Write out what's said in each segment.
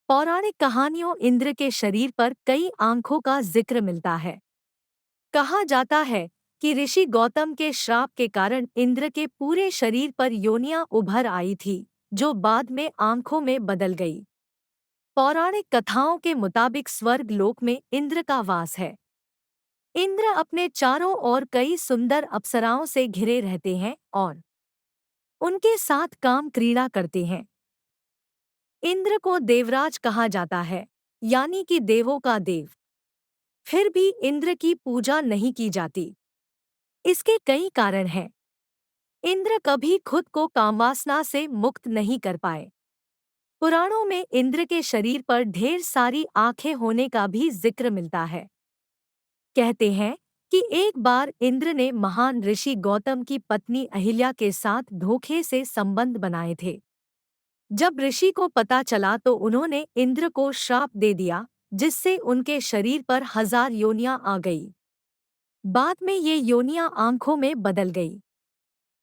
पौराणिक कहानियों इंद्र के शरीर पर कई आंखों का जिक्र मिलता है। कहा जाता है कि ऋषि गौतम के श्राप के कारण इंद्र के पूरे शरीर पर योनियां उभर आई थी, जो बाद में आंखों में बदल गई। पौराणिक कथाओं के मुताबिक स्वर्ग लोक में इंद्र का वास है। इंद्र अपने चारों ओर कई सुंदर अप्सराओं से घिरे रहते हैं और उनके साथ काम क्रीड़ा करते हैं। इंद्र को देवराज कहा जाता है, यानी कि देवों का देव। फिर भी इंद्र की पूजा नहीं की जाती। इसके कई कारण हैं। इंद्र कभी खुद को कामवासना से मुक्त नहीं कर पाए। पुराणों में इंद्र के शरीर पर ढेर सारी आंखें होने का भी जिक्र मिलता है। कहते हैं कि एक बार इंद्र ने महान ऋषि गौतम की पत्नी अहिल्या के साथ धोखे से संबंध बनाए थे। जब ऋषि को पता चला तो उन्होंने इंद्र को श्राप दे दिया, जिससे उनके शरीर पर 1000 योनियां आ गई। बाद में ये योनियां आंखों में बदल गई।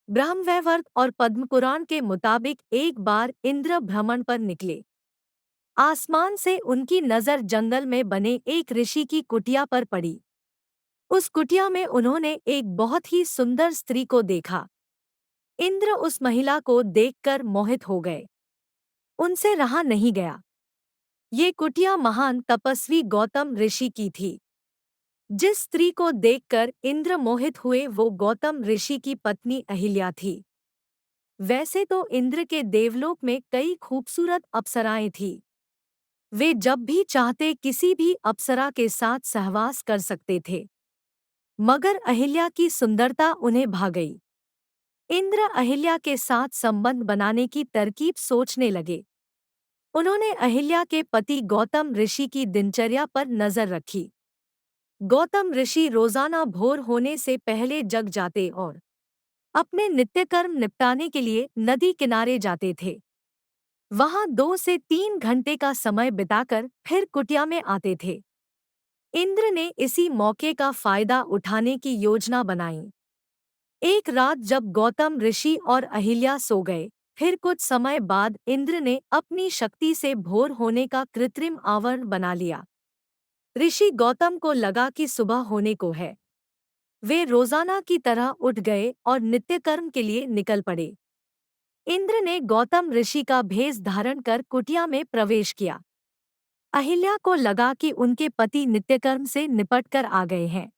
ब्रह्मवैवर्त और पद्मपुराण के मुताबिक एक बार इंद्र भ्रमण पर निकले। आसमान से उनकी नजर जंगल में बने एक ऋषि की कुटिया पर पड़ी। उस कुटिया में उन्होंने एक बहुत ही सुंदर स्त्री को देखा। इंद्र उस महिला को देखकर मोहित हो गए। उनसे रहा नहीं गया। ये कुटिया महान तपस्वी गौतम ऋषि की थी। जिस स्त्री को देखकर इंद्र मोहित हुए वो गौतम ऋषि की पत्नी अहिल्या थी। वैसे तो इंद्र के देवलोक में कई खूबसूरत अप्सराएं थीं। वे जब भी चाहते किसी भी अप्सरा के साथ सहवास कर सकते थे, मगर अहिल्या की सुंदरता उन्हें भा गई। इंद्र अहिल्या के साथ संबंध बनाने की तरकीब सोचने लगे। उन्होंने अहिल्या के पति गौतम ऋषि की दिनचर्या पर नजर रखी। गौतम ऋषि रोजाना भोर होने से पहले जग जाते और अपने नित्य कर्म निपटाने के लिए नदी किनारे जाते थे। वहां 2 से 3 घंटे का समय बिताकर फिर कुटिया में आते थे। इंद्र ने इसी मौके का फायदा उठाने की योजना बनाई। एक रात जब गौतम ऋषि और अहिल्या सो गए, फिर कुछ समय बाद इंद्र ने अपनी शक्ति से भोर होने का कृत्रिम आवरण बना लिया। ऋषि गौतम को लगा कि सुबह होने को है। वे रोजाना की तरह उठ गए और नित्य कर्म के लिए निकल पड़े। इंद्र ने गौतम ऋषि का भेष धारण कर कुटिया में प्रवेश किया। अहिल्या को लगा कि उनके पति नित्यकर्म से निपट कर आ गए हैं।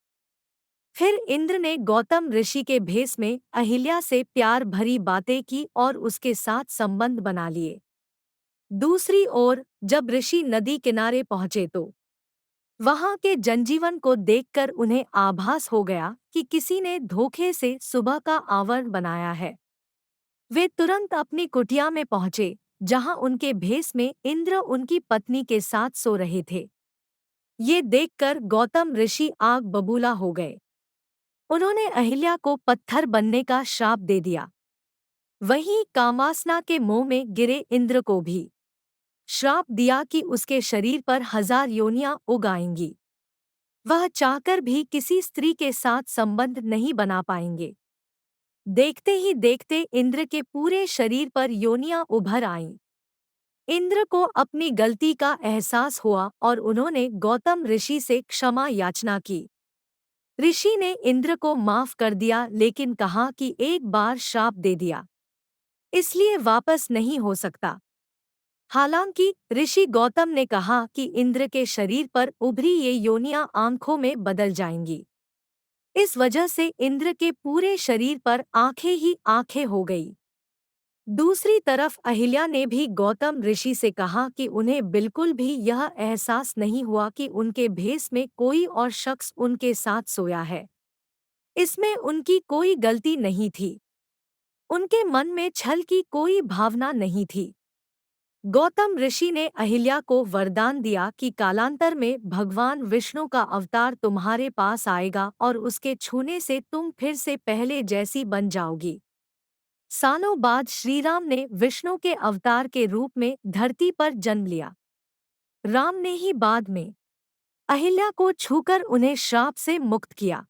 फिर इंद्र ने गौतम ऋषि के भेष में अहिल्या से प्यार भरी बातें की और उसके साथ संबंध बना लिए। दूसरी ओर जब ऋषि नदी किनारे पहुंचे तो वहां के जनजीवन को देखकर उन्हें आभास हो गया कि किसी ने धोखे से सुबह का आवरण बनाया है। वे तुरंत अपनी कुटिया में पहुंचे, जहां उनके भेष में इंद्र उनकी पत्नी के साथ सो रहे थे। ये देखकर गौतम ऋषि आग बबूला हो गए। उन्होंने अहिल्या को पत्थर बनने का श्राप दे दिया। वहीं कामवासना के मोह में गिरे इंद्र को भी श्राप दिया कि उसके शरीर पर 1000 योनियां उग आएंगी। वह चाहकर भी किसी स्त्री के साथ संबंध नहीं बना पाएंगे। देखते ही देखते इंद्र के पूरे शरीर पर योनियां उभर आईं। इंद्र को अपनी गलती का एहसास हुआ और उन्होंने गौतम ऋषि से क्षमा याचना की। ऋषि ने इंद्र को माफ कर दिया, लेकिन कहा कि एक बार श्राप दे दिया, इसलिए वापस नहीं हो सकता। हालांकि ऋषि गौतम ने कहा कि इंद्र के शरीर पर उभरी ये योनियां आंखों में बदल जाएंगी। इस वजह से इंद्र के पूरे शरीर पर आंखें ही आंखें हो गई। दूसरी तरफ अहिल्या ने भी गौतम ऋषि से कहा कि उन्हें बिल्कुल भी यह एहसास नहीं हुआ कि उनके भेष में कोई और शख्स उनके साथ सोया है। इसमें उनकी कोई गलती नहीं थी। उनके मन में छल की कोई भावना नहीं थी। गौतम ऋषि ने अहिल्या को वरदान दिया कि कालांतर में भगवान विष्णु का अवतार तुम्हारे पास आएगा और उसके छूने से तुम फिर से पहले जैसी बन जाओगी। सालों बाद श्रीराम ने विष्णु के अवतार के रूप में धरती पर जन्म लिया। राम ने ही बाद में अहिल्या को छूकर उन्हें श्राप से मुक्त किया।